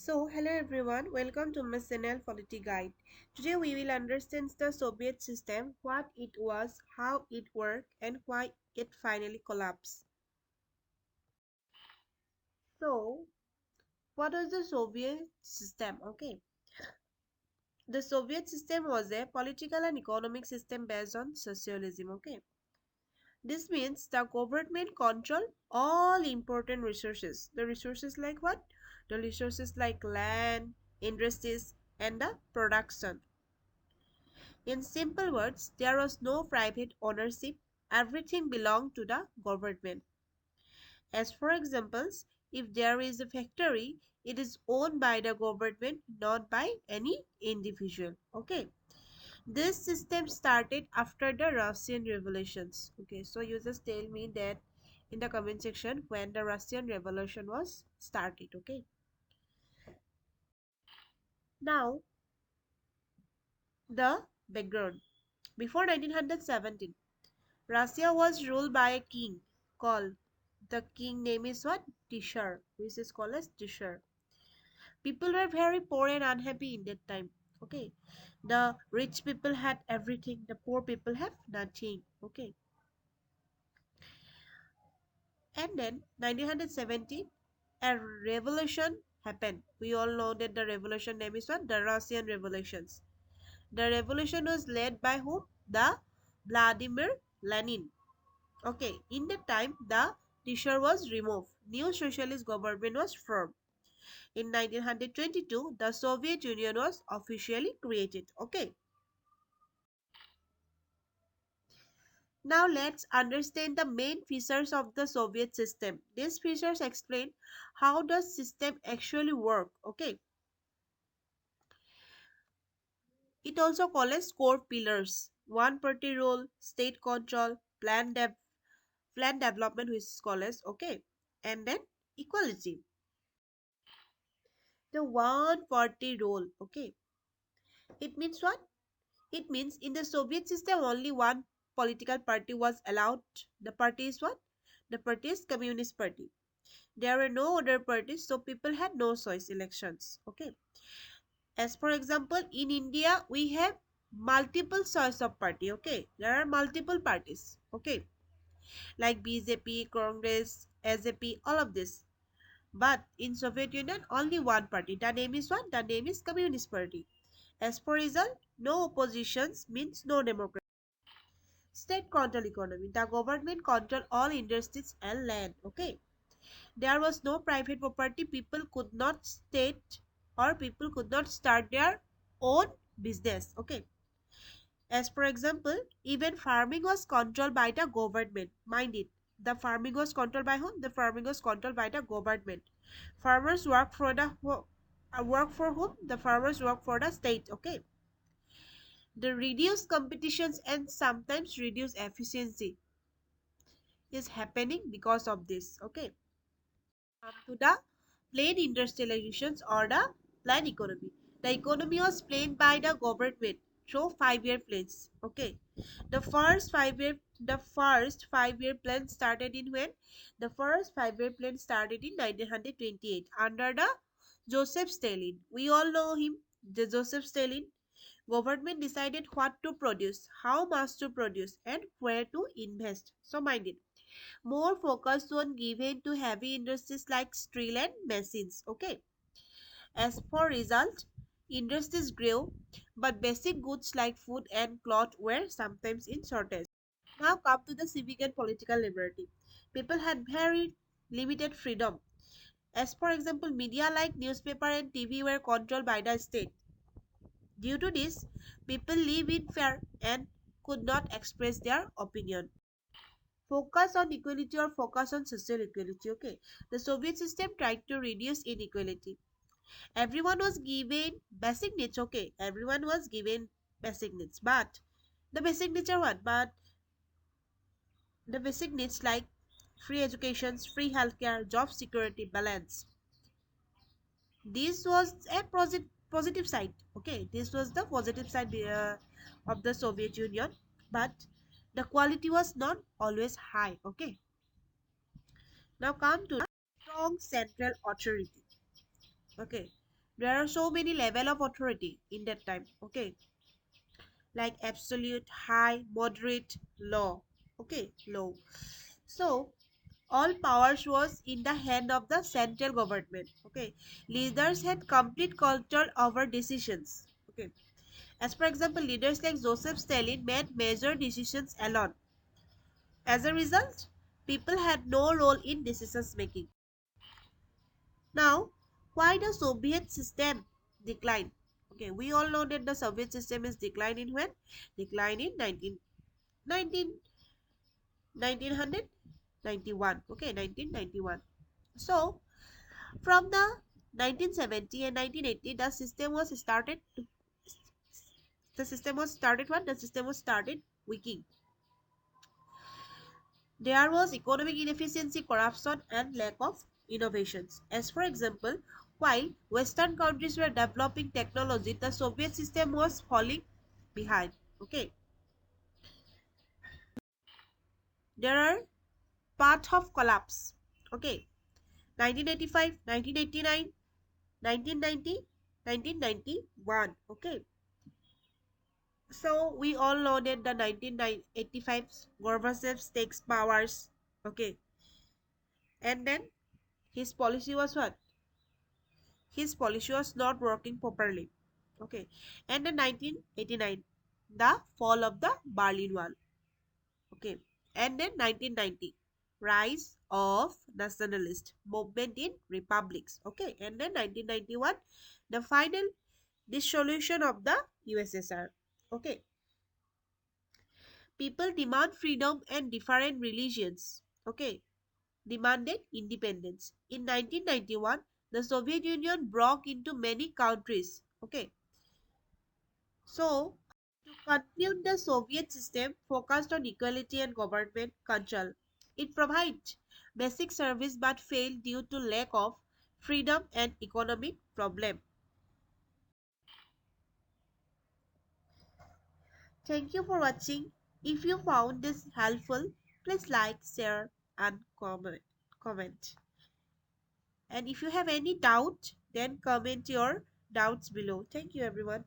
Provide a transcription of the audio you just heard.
Hello everyone, welcome to my channel Polity Guide. Today we will understand the Soviet system, what it was, how it worked, and why it finally collapsed. So, what was the Soviet system? The Soviet system was a political and economic system based on socialism. This means the government control all important resources. The resources like what? The resources like land, industries, and the production. In simple words, there was no private ownership, everything belonged to the government. As for examples, if there is a factory, it is owned by the government, not by any individual. This system started after the Russian revolutions. So you just tell me that in the comment section when the Russian revolution was started. Now the background. Before 1917, Russia was ruled by a king called, the king name is what? Tsar, which is called as Tsar. People were very poor and unhappy in that time. Okay. The rich people had everything, the poor people have nothing. And then 1917, a revolution happened. We all know that the revolution name is what? The Russian revolutions. The revolution was led by whom? The Vladimir Lenin. In that time, the Tsar was removed. New socialist government was formed. In 1922, the Soviet Union was officially created. Now let's understand the main features of the Soviet system. These features explain how the system actually work. It also called as core pillars. One party rule, state control, plan development, which is called as and then equality. The one party rule. It means what? It means in the Soviet system only one political party was allowed. The party is what? The party is Communist Party. There were no other parties, so people had no choice elections. As for example, in India we have multiple choice of party. There are multiple parties. Like BJP, Congress, SJP, all of this. But in Soviet Union, only one party. The name is what? The name is Communist Party. As for result, no oppositions means no democracy. State control economy. The government control all industries and land. There was no private property. People could not start their own business. As for example, even farming was controlled by the government. Mind it. The farming was controlled by whom? The farming was controlled by the government. Farmers work for whom? The farmers work for the state. The reduced competitions and sometimes reduced efficiency is happening because of this. Come to the planned industrializations or the planned economy. The economy was planned by the government through 5-year plans. The first 5-year plan started in when? The first 5-year plan started in 1928 under the Joseph Stalin. We all know him, the Joseph Stalin. Government decided what to produce, how much to produce, and where to invest. So mind it. More focus on given to heavy industries like steel and machines. As for result, industries grew, but basic goods like food and cloth were sometimes in shortage. Now come to the civic and political liberty. People had very limited freedom. As for example, media like newspaper and TV were controlled by the state. Due to this, people live in fear and could not express their opinion. Focus on equality or focus on social equality. The Soviet system tried to reduce inequality. Everyone was given basic needs. Everyone was given basic needs, but the basic needs are what? But the basic needs like free education, free healthcare, job security, balance. This was a positive side. This was the positive side of the Soviet Union, but the quality was not always high. Now come to strong central authority. Okay. There are so many level of authority in that time. Okay, like absolute, high, moderate, low. Okay, low. So all powers was in the hand of the central government. Okay, leaders had complete control over decisions. Okay, as for example, leaders like Joseph Stalin made major decisions alone. As a result, people had no role in decisions making. Now, why the Soviet system declined? Okay, we all know that the Soviet system is declining when? Decline in 1991. Okay, 1991. So, from the 1970 and 1980, the system was started what? The system was started weakening. There was economic inefficiency, corruption, and lack of innovations. As for example, while Western countries were developing technology, the Soviet system was falling behind. Okay, there are path of collapse. Okay, 1985, 1989, 1990, 1991. Okay, so we all know that the 1985 Gorbachev takes powers. Okay, and then his policy was what? His policy was not working properly. Okay, and then 1989, the fall of the Berlin Wall. Okay, and then 1990, rise of nationalist movement in republics. Okay, and then 1991, the final dissolution of the USSR. Okay, people demand freedom and different religions. Okay, demanded independence. In 1991, the Soviet Union broke into many countries. Okay, so to conclude, the Soviet system focused on equality and government control. It provided basic service but failed due to lack of freedom and economic problem. Thank you for watching. If you found this helpful, please like, share, and comment. And if you have any doubt, then comment your doubts below. Thank you, everyone.